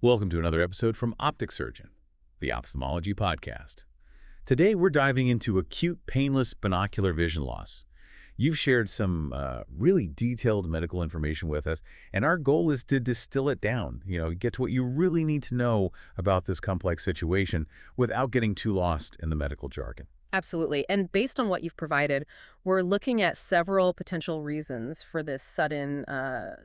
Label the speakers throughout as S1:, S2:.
S1: Welcome to another episode from Optic Surgeon, the ophthalmology podcast. Today we're diving into acute painless binocular vision loss. You've shared some really detailed medical information with us, and our goal is to distill it down, get to what you really need to know about this complex situation without getting too lost in the medical jargon.
S2: Absolutely. And based on what you've provided, we're looking at several potential reasons for this sudden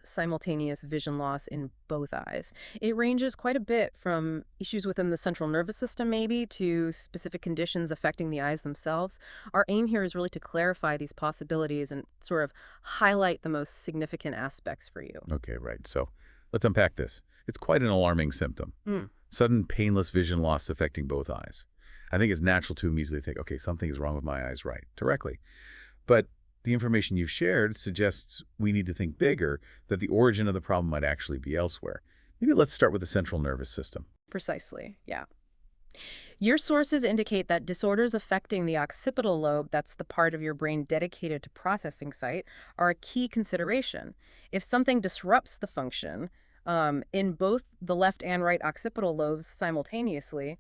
S2: simultaneous vision loss in both eyes. It ranges quite a bit from issues within the central nervous system, maybe, to specific conditions affecting the eyes themselves. Our aim here is really to clarify these possibilities and sort of highlight the most significant aspects for you.
S1: Okay, right. So let's unpack this. It's quite an alarming symptom. Sudden painless vision loss affecting both eyes. I think it's natural to immediately think, okay, something is wrong with my eyes, right, directly. But the information you've shared suggests we need to think bigger, that the origin of the problem might actually be elsewhere. Maybe let's start with the central nervous system.
S2: Precisely, yeah. Your sources indicate that disorders affecting the occipital lobe, that's the part of your brain dedicated to processing sight, are a key consideration. If something disrupts the function in both the left and right occipital lobes simultaneously,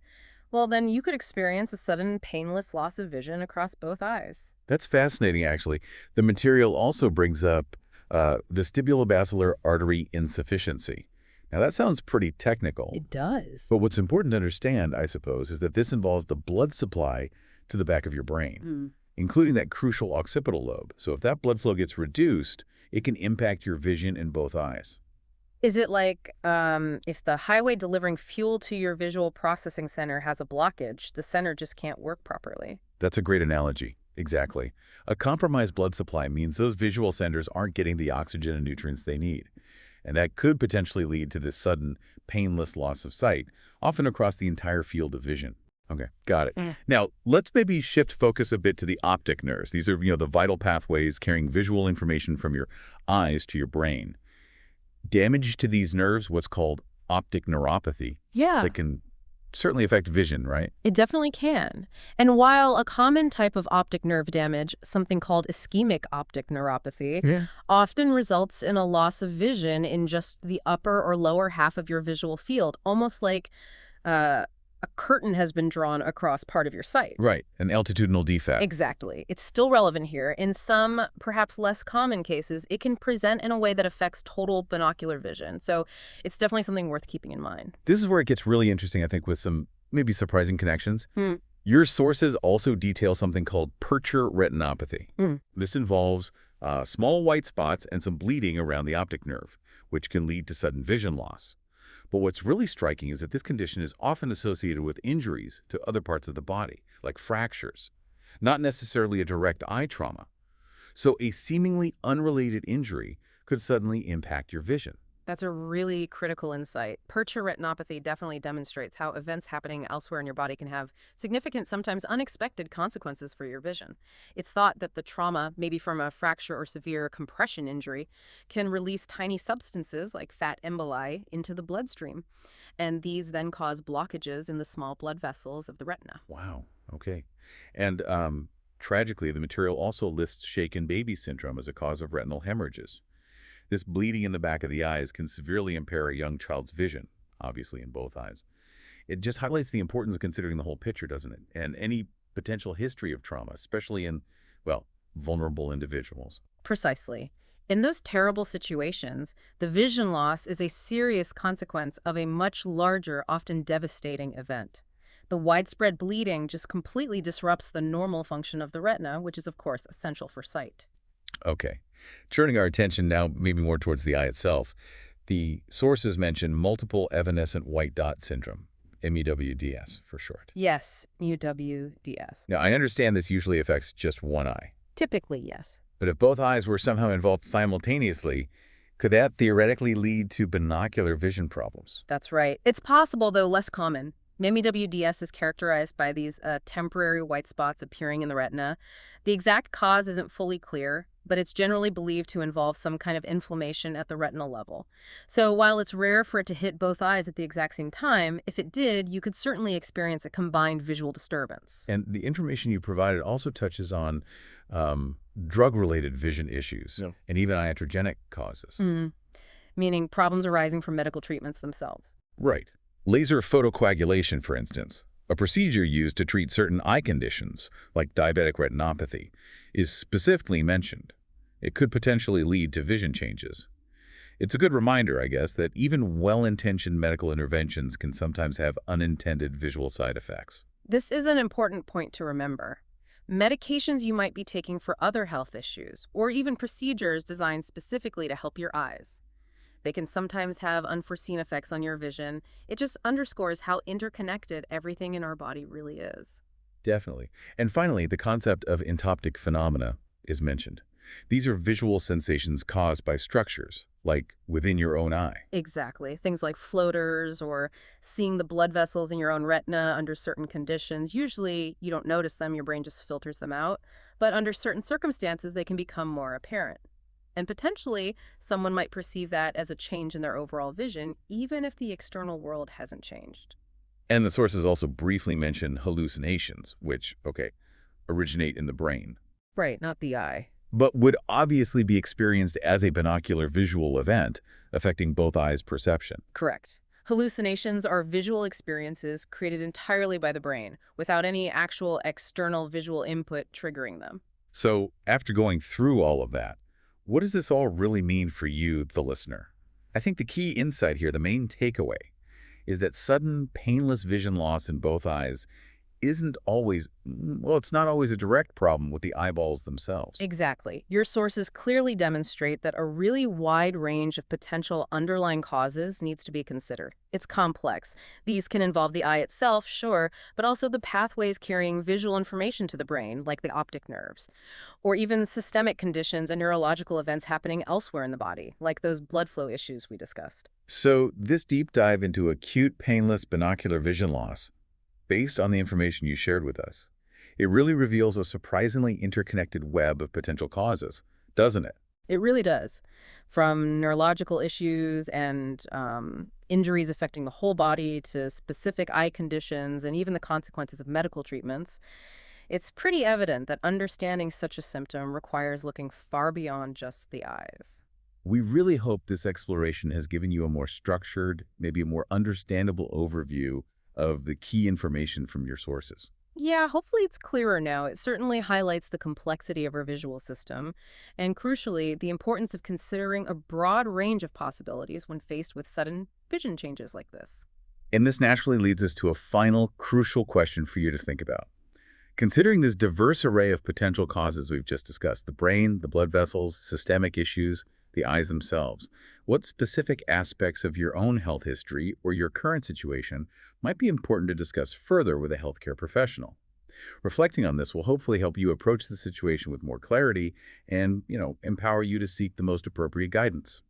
S2: well, then you could experience a sudden painless loss of vision across both eyes.
S1: That's fascinating, actually. The material also brings up vestibular artery insufficiency. Now, that sounds pretty technical.
S2: It does.
S1: But what's important to understand, I suppose, is that this involves the blood supply to the back of your brain, including that crucial occipital lobe. So if that blood flow gets reduced, it can impact your vision in both eyes.
S2: Is it like if the highway delivering fuel to your visual processing center has a blockage, the center just can't work properly?
S1: That's a great analogy. Exactly. A compromised blood supply means those visual centers aren't getting the oxygen and nutrients they need. And that could potentially lead to this sudden, painless loss of sight, often across the entire field of vision. Okay, got it. Now, let's maybe shift focus a bit to the optic nerves. These are, the vital pathways carrying visual information from your eyes to your brain. Damage to these nerves, what's called optic neuropathy, that can certainly affect vision, right?
S2: It definitely can. And while a common type of optic nerve damage, something called ischemic optic neuropathy, often results in a loss of vision in just the upper or lower half of your visual field, almost like a curtain has been drawn across part of your sight.
S1: Right, an altitudinal defect.
S2: Exactly. It's still relevant here. In some, perhaps less common cases, it can present in a way that affects total binocular vision. So it's definitely something worth keeping in mind.
S1: This is where it gets really interesting, I think, with some maybe surprising connections. Your sources also detail something called Purchur retinopathy. This involves small white spots and some bleeding around the optic nerve, which can lead to sudden vision loss. But what's really striking is that this condition is often associated with injuries to other parts of the body, like fractures, not necessarily a direct eye trauma. So a seemingly unrelated injury could suddenly impact your vision.
S2: That's a really critical insight. Purchur retinopathy definitely demonstrates how events happening elsewhere in your body can have significant, sometimes unexpected consequences for your vision. It's thought that the trauma, maybe from a fracture or severe compression injury, can release tiny substances like fat emboli into the bloodstream. And these then cause blockages in the small blood vessels of the retina.
S1: Wow. Okay. And tragically, the material also lists shaken baby syndrome as a cause of retinal hemorrhages. This bleeding in the back of the eyes can severely impair a young child's vision, obviously in both eyes. It just highlights the importance of considering the whole picture, doesn't it? And any potential history of trauma, especially in, vulnerable individuals.
S2: Precisely. In those terrible situations, the vision loss is a serious consequence of a much larger, often devastating event. The widespread bleeding just completely disrupts the normal function of the retina, which is, of course, essential for sight.
S1: Okay. Turning our attention now maybe more towards the eye itself, the sources mention multiple evanescent white dot syndrome, MUWDS for short.
S2: Yes, MUWDS.
S1: Now, I understand this usually affects just one eye.
S2: Typically, yes.
S1: But if both eyes were somehow involved simultaneously, could that theoretically lead to binocular vision problems?
S2: That's right. It's possible, though less common. MUWDS is characterized by these temporary white spots appearing in the retina. The exact cause isn't fully clear, but it's generally believed to involve some kind of inflammation at the retinal level. So while it's rare for it to hit both eyes at the exact same time, if it did, you could certainly experience a combined visual disturbance.
S1: And the information you provided also touches on drug-related vision issues and even iatrogenic causes.
S2: Meaning problems arising from medical treatments themselves.
S1: Right. Laser photocoagulation, for instance, a procedure used to treat certain eye conditions, like diabetic retinopathy, is specifically mentioned. It could potentially lead to vision changes. It's a good reminder, I guess, that even well-intentioned medical interventions can sometimes have unintended visual side effects.
S2: This is an important point to remember. Medications you might be taking for other health issues, or even procedures designed specifically to help your eyes. They can sometimes have unforeseen effects on your vision. It just underscores how interconnected everything in our body really is.
S1: Definitely. And finally, the concept of entoptic phenomena is mentioned. These are visual sensations caused by structures, like within your own eye.
S2: Exactly. Things like floaters or seeing the blood vessels in your own retina under certain conditions. Usually you don't notice them, your brain just filters them out. But under certain circumstances, they can become more apparent. And potentially, someone might perceive that as a change in their overall vision, even if the external world hasn't changed.
S1: And the sources also briefly mention hallucinations, which, okay, originate in the brain,
S2: Right, not the eye.
S1: but would obviously be experienced as a binocular visual event, affecting both eyes' perception.
S2: Correct. Hallucinations are visual experiences created entirely by the brain, without any actual external visual input triggering them.
S1: So, after going through all of that, what does this all really mean for you, the listener? I think the key insight here, the main takeaway, is that sudden, painless vision loss in both eyes isn't always, well, it's not always a direct problem with the eyeballs themselves.
S2: Exactly. Your sources clearly demonstrate that a really wide range of potential underlying causes needs to be considered. It's complex. These can involve the eye itself, sure, but also the pathways carrying visual information to the brain, like the optic nerves, or even systemic conditions and neurological events happening elsewhere in the body, like those blood flow issues we discussed.
S1: So, this deep dive into acute painless binocular vision loss, based on the information you shared with us, it really reveals a surprisingly interconnected web of potential causes, doesn't it?
S2: It really does. From neurological issues and injuries affecting the whole body to specific eye conditions and even the consequences of medical treatments, it's pretty evident that understanding such a symptom requires looking far beyond just the eyes.
S1: We really hope this exploration has given you a more structured, maybe a more understandable overview of the key information from your sources.
S2: Yeah, hopefully it's clearer now. It certainly highlights the complexity of our visual system, and crucially, the importance of considering a broad range of possibilities when faced with sudden vision changes like this.
S1: And this naturally leads us to a final, crucial question for you to think about. Considering this diverse array of potential causes we've just discussed, the brain, the blood vessels, systemic issues, the eyes themselves, what specific aspects of your own health history or your current situation might be important to discuss further with a healthcare professional? Reflecting on this will hopefully help you approach the situation with more clarity and, empower you to seek the most appropriate guidance.